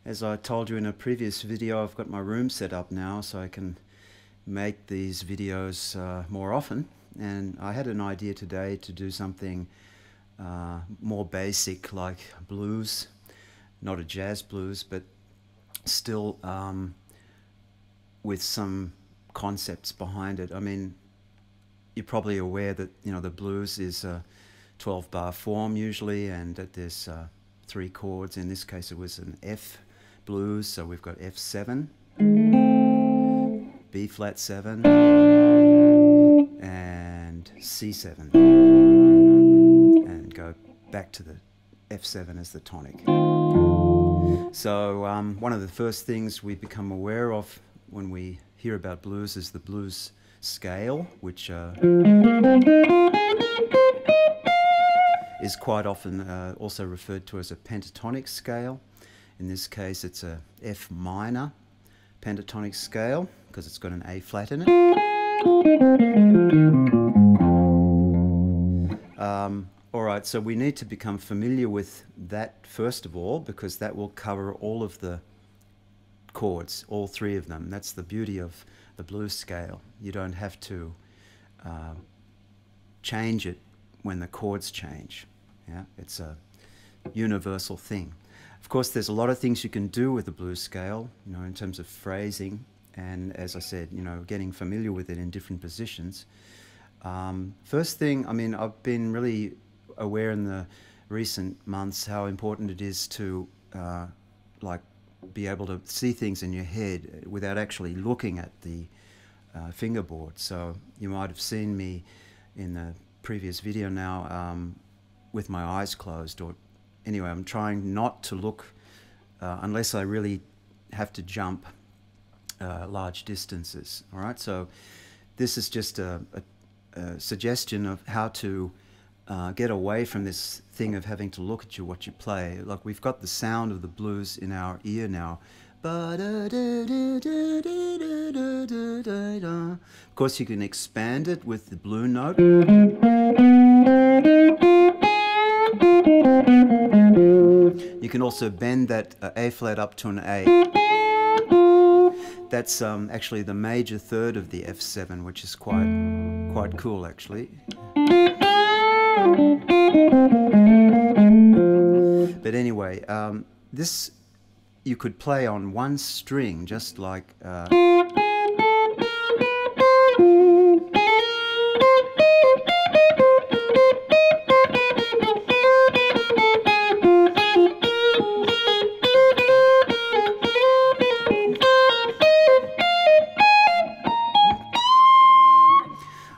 As I told you in a previous video, I've got my room set up now so I can make these videos more often, and I had an idea today to do something more basic, like blues, not a jazz blues, but still with some concepts behind it. I mean, you're probably aware that, you know, the blues is a 12-bar form usually, and that there's 3 chords. In this case it was an F blues, so we've got F7, B flat 7, and C7, and go back to the F7 as the tonic. So one of the first things we become aware of when we hear about blues is the blues scale, which is quite often also referred to as a pentatonic scale. In this case it's a F minor pentatonic scale because it's got an A flat in it. Alright, so we need to become familiar with that first of all, because that will cover all of the chords, all 3 of them. That's the beauty of the blues scale. You don't have to change it when the chords change. Yeah, it's a universal thing. Of course, there's a lot of things you can do with the blues scale, you know, in terms of phrasing, and as I said, you know, getting familiar with it in different positions. First thing, I mean, I've been really aware in the recent months how important it is to like be able to see things in your head without actually looking at the fingerboard. So you might have seen me in the previous video now with my eyes closed, or anyway, I'm trying not to look unless I really have to jump large distances. All right, so this is just a suggestion of how to get away from this thing of having to look at what you play. Like, we've got the sound of the blues in our ear now. Of course, you can expand it with the blue note. You can also bend that A flat up to an A. That's actually the major third of the F7, which is quite cool actually. But anyway, this you could play on one string, just like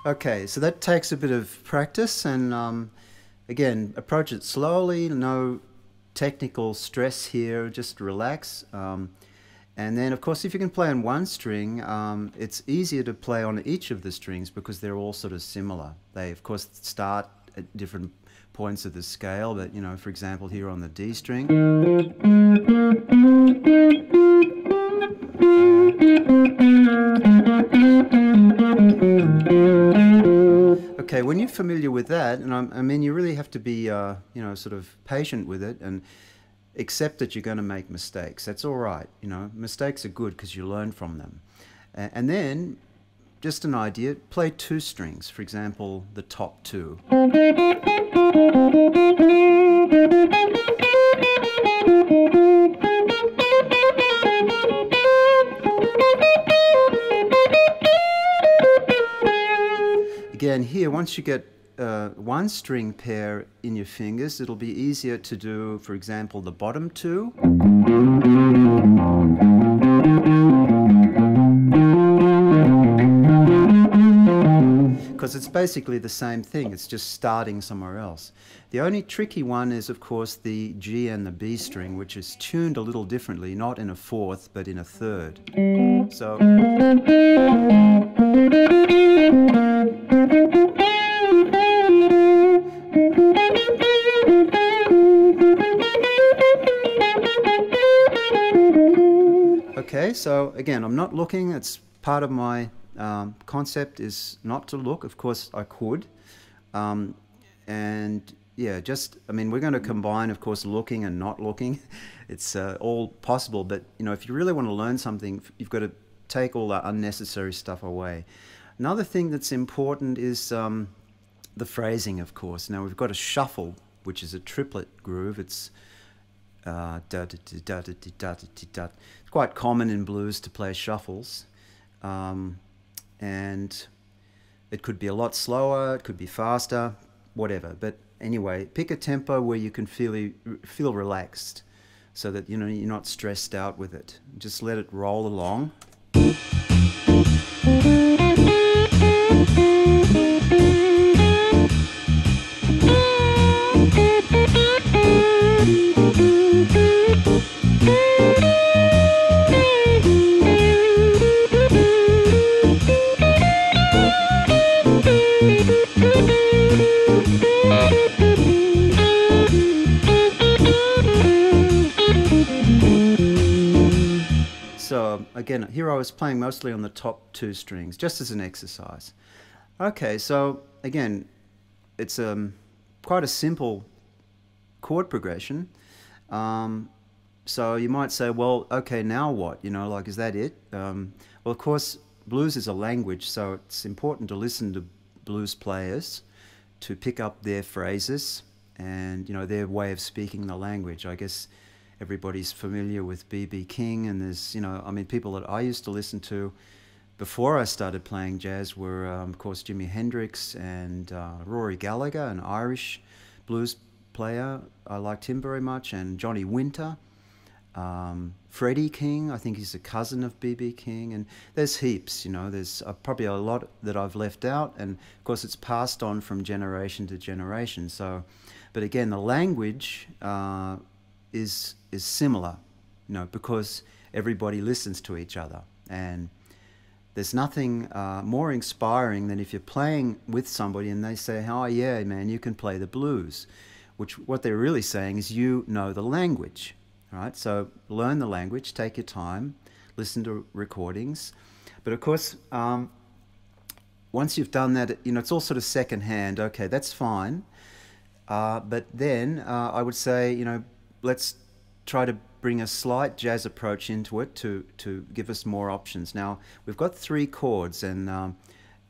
okay, so that takes a bit of practice, and again, approach it slowly, no technical stress here, just relax. And then, of course, if you can play on one string, it's easier to play on each of the strings because they're all sort of similar. They, of course, start at different points of the scale, but, you know, for example, here on the D string. Okay, when you're familiar with that, and I mean, you really have to be, you know, sort of patient with it and accept that you're going to make mistakes. That's all right, you know. Mistakes are good because you learn from them. And then, just an idea, play 2 strings. For example, the top 2. Again, here, once you get one string pair in your fingers, it'll be easier to do, for example, the bottom 2. Because it's basically the same thing, it's just starting somewhere else. The only tricky one is, of course, the G and the B string, which is tuned a little differently, not in a 4th, but in a 3rd. So okay, so again, I'm not looking. It's part of my concept is not to look. Of course, I could. And yeah, just, I mean, we're going to combine, of course, looking and not looking. It's all possible, but, you know, if you really want to learn something, you've got to take all that unnecessary stuff away. Another thing that's important is the phrasing, of course. Now, we've got a shuffle, which is a triplet groove. It's da da da da da da da da. It's quite common in blues to play shuffles, and it could be a lot slower, it could be faster, whatever. But anyway, pick a tempo where you can feel relaxed, so that, you know, you're not stressed out with it. Just let it roll along. So again, here I was playing mostly on the top two strings, just as an exercise. Okay, so again, it's quite a simple chord progression. So you might say, well, okay, now what? You know, like, is that it? Well, of course, blues is a language, so it's important to listen to blues players to pick up their phrases and, you know, their way of speaking the language. I guess everybody's familiar with B.B. King, and there's, you know, I mean, people that I used to listen to before I started playing jazz were, of course, Jimi Hendrix and Rory Gallagher, an Irish blues player. I liked him very much, and Johnny Winter. Freddie King, I think he's a cousin of B.B. King, and there's heaps, you know, there's probably a lot that I've left out, and of course it's passed on from generation to generation. So, but again, the language is similar, you know, because everybody listens to each other, and there's nothing more inspiring than if you're playing with somebody and they say, oh yeah, man, you can play the blues, which what they're really saying is you know the language. All right, so learn the language, take your time, listen to recordings. But of course, once you've done that, you know, it's all sort of secondhand. Okay, that's fine. But then I would say, you know, let's try to bring a slight jazz approach into it to give us more options. Now, we've got 3 chords, and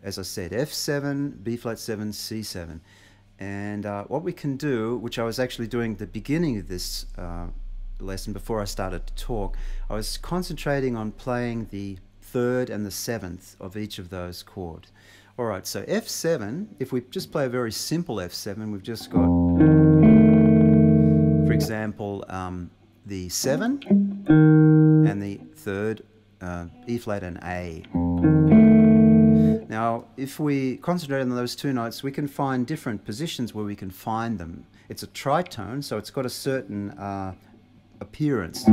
as I said, F7, B flat 7, C7. And what we can do, which I was actually doing at the beginning of this lesson before I started to talk, I was concentrating on playing the 3rd and the 7th of each of those chords. All right, so F7, if we just play a very simple F7, we've just got, for example, the 7 and the 3rd, E flat and A. Now, if we concentrate on those 2 notes, we can find different positions where we can find them. It's a tritone, so it's got a certain appearance.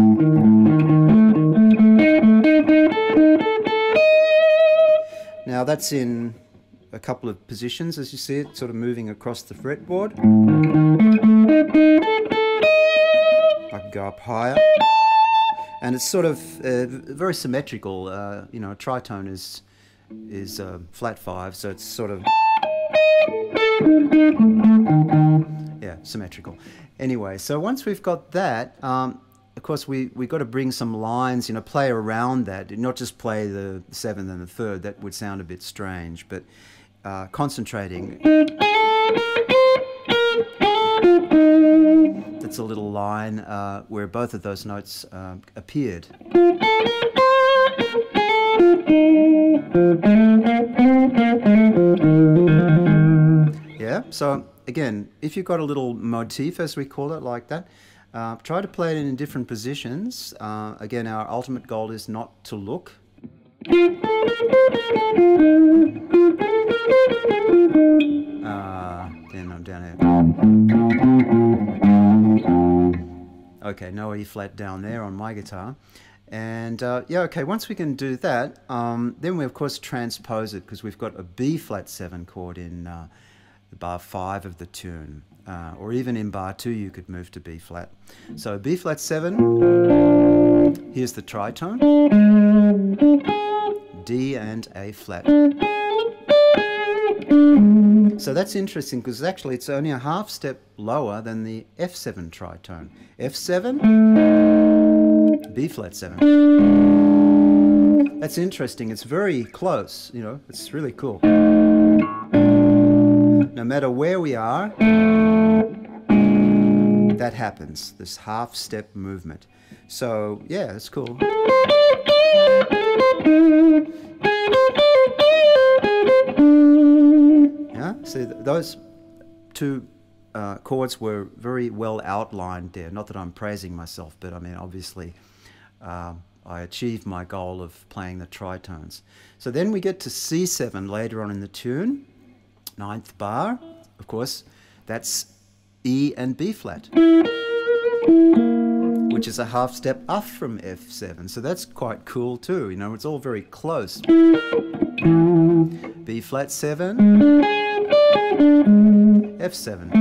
Now, that's in a couple of positions, as you see it, sort of moving across the fretboard. I can go up higher, and it's sort of very symmetrical. You know, a tritone is flat 5, so it's sort of, yeah, symmetrical. Anyway, so once we've got that, of course we've got to bring some lines, you know, play around that, not just play the 7th and the 3rd. That would sound a bit strange, but concentrating. That's a little line where both of those notes appeared. Yeah, so again, if you've got a little motif, as we call it, like that, try to play it in different positions. Again, our ultimate goal is not to look. Then I'm down here. Okay, no E flat down there on my guitar. And yeah, okay, once we can do that, then we of course transpose it, because we've got a B flat 7 chord in the bar 5 of the tune. Or even in bar 2 you could move to B flat. So B flat 7, here's the tritone, D and A flat. So that's interesting because actually it's only a half step lower than the F7 tritone. F7, B flat 7. That's interesting. It's very close, you know, it's really cool. No matter where we are, that happens, this half step movement. So yeah, it's cool. Yeah, see, those two chords were very well outlined there. Not that I'm praising myself, but I mean, obviously, I achieved my goal of playing the tritones. So then we get to C7 later on in the tune, 9th bar. Of course, that's E and B flat, which is a half step up from F7. So that's quite cool too. You know, it's all very close. B flat 7, F7.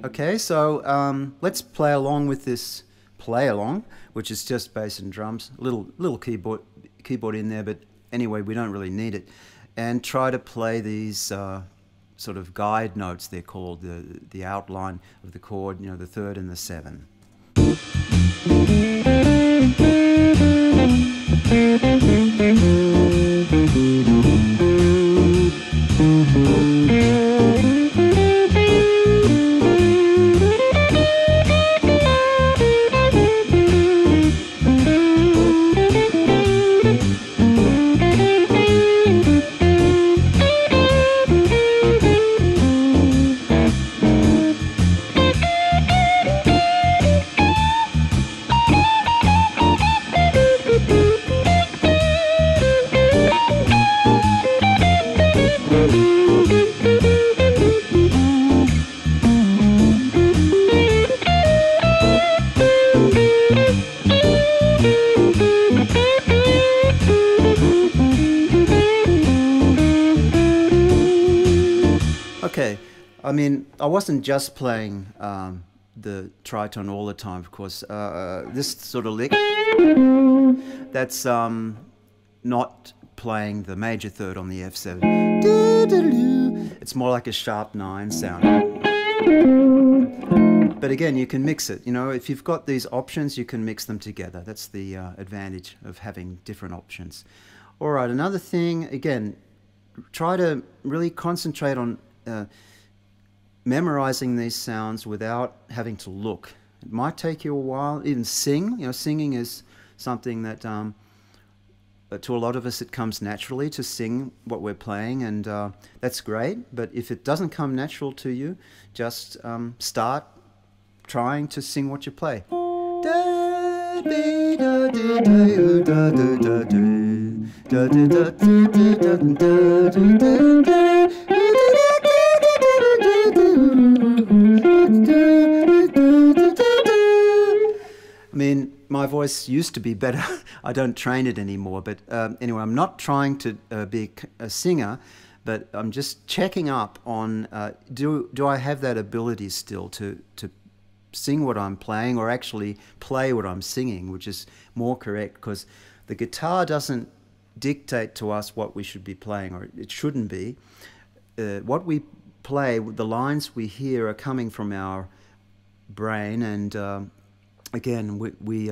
Okay, so let's play along with this play along, which is just bass and drums, little keyboard in there, but anyway, we don't really need it, and try to play these sort of guide notes, they're called, the outline of the chord, you know, the 3rd and the 7. Okay, I mean, I wasn't just playing the tritone all the time, of course. This sort of lick, that's not playing the major 3rd on the F7. It's more like a sharp 9 sound. But again, you can mix it. You know, if you've got these options, you can mix them together. That's the advantage of having different options. All right, another thing, again, try to really concentrate on memorizing these sounds without having to look. It might take you a while. Even sing, you know, singing is something that to a lot of us it comes naturally to sing what we're playing, and that's great. But if it doesn't come natural to you, just start trying to sing what you play. I mean, my voice used to be better. I don't train it anymore. But anyway, I'm not trying to be a singer, but I'm just checking up on do I have that ability still to sing what I'm playing, or actually play what I'm singing, which is more correct, because the guitar doesn't dictate to us what we should be playing, or it shouldn't be. What we play, the lines we hear are coming from our brain, and again, we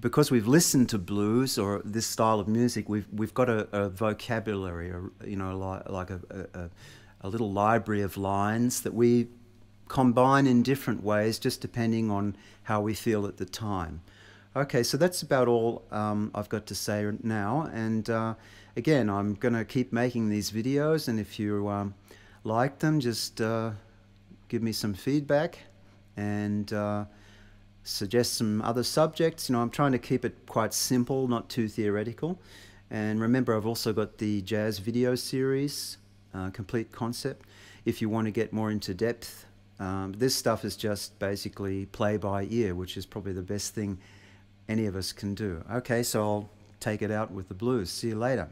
because we've listened to blues or this style of music, we've got a vocabulary, you know, like a little library of lines that we combine in different ways, just depending on how we feel at the time. Okay, so that's about all I've got to say now, and again, I'm going to keep making these videos, and if you like them, just give me some feedback and suggest some other subjects. You know, I'm trying to keep it quite simple, not too theoretical. And remember, I've also got the jazz video series, Complete Concept, if you want to get more into depth. This stuff is just basically play by ear, which is probably the best thing any of us can do. Okay, so I'll take it out with the blues. See you later.